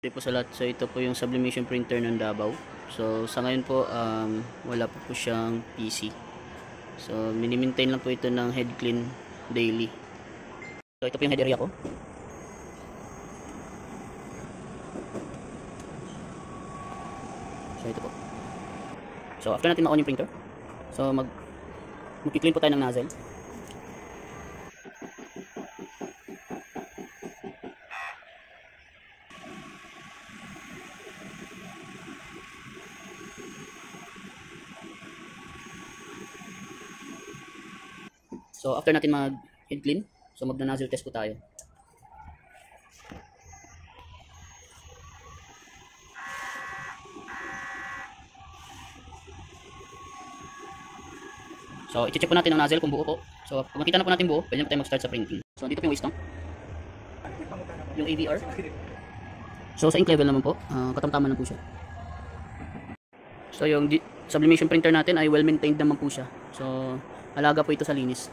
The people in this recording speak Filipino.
Po sa lahat. So ito po yung sublimation printer ng Davao. So sa ngayon po wala po siyang PC. So mini-maintain lang po ito ng head clean daily. So ito po yung head area ko. So ito po. So after natin ma-on yung printer, so mag-clean po tayo ng nozzle. So after natin mag-head clean, so magna-nozzle test po tayo. So i-check po natin ang nozzle kung buo po. So kung makita na po natin buo, pwede na po tayo mag-start sa printing. So dito po yung waste tank, yung AVR. So sa ink level naman po, katamtaman lang po siya. So yung sublimation printer natin ay well maintained naman po siya. So alaga po ito sa linis.